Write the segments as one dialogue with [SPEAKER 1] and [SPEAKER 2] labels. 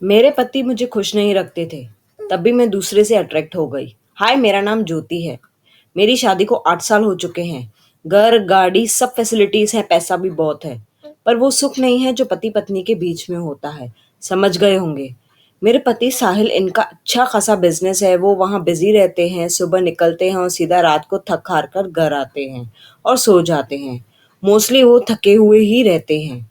[SPEAKER 1] मेरे पति मुझे खुश नहीं रखते थे, तब भी मैं दूसरे से अट्रैक्ट हो गई। हाय, मेरा नाम ज्योति है। मेरी शादी को 8 साल हो चुके हैं। घर, गाड़ी, सब फैसिलिटीज है, पैसा भी बहुत है। पर वो सुख नहीं है जो पति पत्नी के बीच में होता है। समझ गए होंगे। मेरे पति साहिल, इनका अच्छा खासा बिजनेस है। वो वहाँ बिजी रहते हैं, सुबह निकलते हैं और सीधा रात को थक हार कर घर आते हैं और सो जाते हैं। मोस्टली वो थके हुए ही रहते हैं।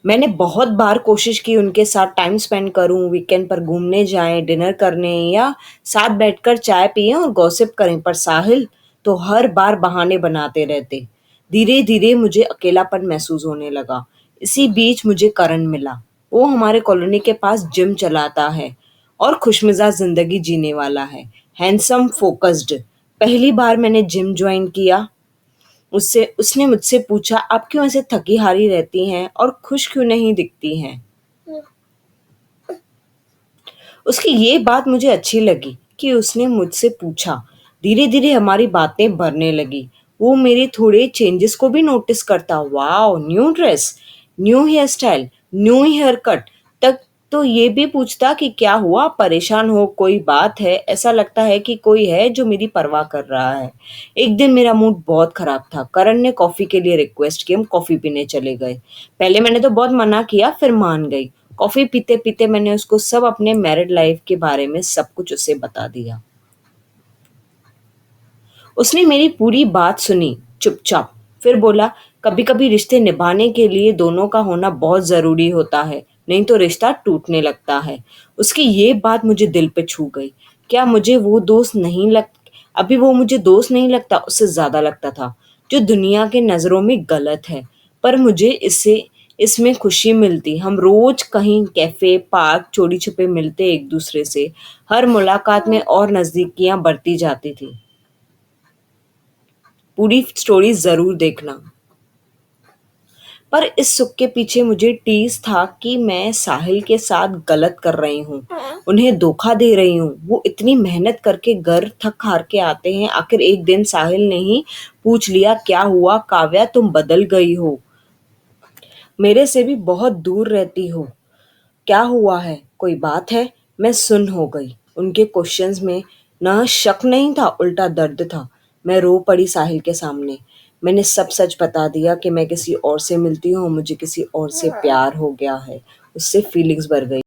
[SPEAKER 1] मैंने बहुत बार कोशिश की उनके साथ टाइम स्पेंड करूं, वीकेंड पर घूमने जाएं, डिनर करने या साथ बैठकर चाय पिएं और गॉसिप करें, पर साहिल तो हर बार बहाने बनाते रहते। धीरे धीरे मुझे अकेलापन महसूस होने लगा। इसी बीच मुझे करण मिला। वो हमारे कॉलोनी के पास जिम चलाता है और खुशमिजाज जिंदगी जीने वाला है। Handsome, focused. पहली बार मैंने जिम ज्वाइन किया, उससे उसने मुझसे पूछा, आप क्यों ऐसे थकी हारी रहती हैं और खुश क्यों नहीं दिखती हैं? उसकी ये बात मुझे अच्छी लगी कि उसने मुझसे पूछा। धीरे धीरे हमारी बातें बढ़ने लगी। वो मेरे थोड़े चेंजेस को भी नोटिस करता। Wow, new dress, new hair style, new hair cut. तक तो ये भी पूछता कि क्या हुआ, परेशान हो, कोई बात है? ऐसा लगता है कि कोई है जो मेरी परवाह कर रहा है। एक दिन मेरा मूड बहुत खराब था। करण ने कॉफी के लिए रिक्वेस्ट की, हम कॉफी पीने चले गए। पहले मैंने तो बहुत मना किया, फिर मान गई। कॉफी पीते पीते मैंने उसको सब अपने मैरिड लाइफ के बारे में सब कुछ उसे बता दिया। उसने मेरी पूरी बात सुनी चुपचाप, फिर बोला, कभी कभी रिश्ते निभाने के लिए दोनों का होना बहुत जरूरी होता है, नहीं तो रिश्ता टूटने लगता है। उसकी ये बात मुझे दिल पे छू गई। क्या मुझे वो दोस्त नहीं लग अभी वो मुझे दोस्त नहीं लगता, उससे ज्यादा लगता था, जो दुनिया के नजरों में गलत है। पर मुझे इससे इसमें खुशी मिलती। हम रोज कहीं कैफे, पार्क, चोरी छुपे मिलते एक दूसरे से। हर मुलाकात में और नजदीकियां बढ़ती जाती थी। पूरी स्टोरी ज़रूर देखना। पर इस सुख के पीछे मुझे टीस था कि मैं साहिल के साथ गलत कर रही हूँ, उन्हें धोखा दे रही हूँ। वो इतनी मेहनत करके घर थक हार के आते हैं। आखिर एक दिन साहिल ने ही पूछ लिया, क्या हुआ काव्या, तुम बदल गई हो, मेरे से भी बहुत दूर रहती हो, क्या हुआ है, कोई बात है? मैं सुन हो गई। उनके क्वेश्चंस में ना शक नहीं था, उल्टा दर्द था। मैं रो पड़ी साहिल के सामने। मैंने सब सच बता दिया कि मैं किसी और से मिलती हूँ, मुझे किसी और से प्यार हो गया है। उससे फीलिंग्स भर गई।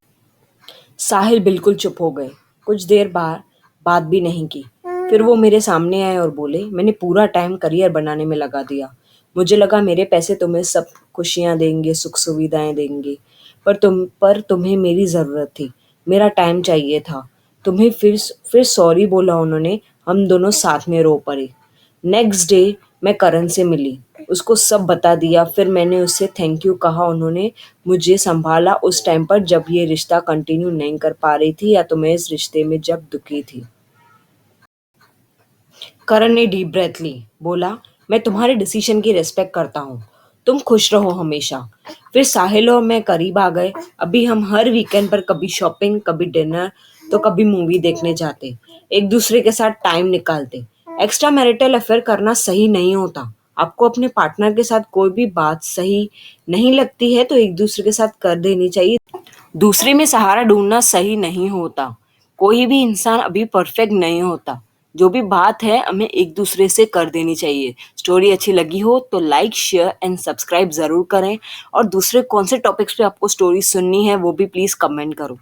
[SPEAKER 1] साहिल बिल्कुल चुप हो गए। कुछ देर बाद बात भी नहीं की। फिर वो मेरे सामने आए और बोले, मैंने पूरा टाइम करियर बनाने में लगा दिया। मुझे लगा मेरे पैसे तुम्हें सब खुशियां देंगे, सुख सुविधाएं देंगे, पर तुम्हें मेरी ज़रूरत थी, मेरा टाइम चाहिए था। तुम्हें फिर सॉरी बोला उन्होंने। हम दोनों साथ में रो पड़े। नेक्स्ट डे मैं करण से मिली, उसको सब बता दिया। फिर मैंने उससे थैंक यू कहा। उन्होंने मुझे संभाला उस टाइम पर जब ये रिश्ता कंटिन्यू नहीं कर पा रही थी, या तो मैं इस रिश्ते में जब दुखी थी। करण ने डीप ब्रेथ ली, बोला, मैं तुम्हारे डिसीजन की रिस्पेक्ट करता हूँ, तुम खुश रहो हमेशा। फिर साहिल और मैं करीब आ गए। अभी हम हर वीकेंड पर कभी शॉपिंग, कभी डिनर, तो कभी मूवी देखने जाते, एक दूसरे के साथ टाइम निकालते। एक्स्ट्रा मैरिटल अफेयर करना सही नहीं होता। आपको अपने पार्टनर के साथ कोई भी बात सही नहीं लगती है तो एक दूसरे के साथ कर देनी चाहिए। दूसरे में सहारा ढूंढना सही नहीं होता। कोई भी इंसान अभी परफेक्ट नहीं होता। जो भी बात है हमें एक दूसरे से कर देनी चाहिए। स्टोरी अच्छी लगी हो तो लाइक, शेयर एंड सब्सक्राइब जरूर करें। और दूसरे कौन से टॉपिक्स पे आपको स्टोरी सुननी है वो भी प्लीज कमेंट करो।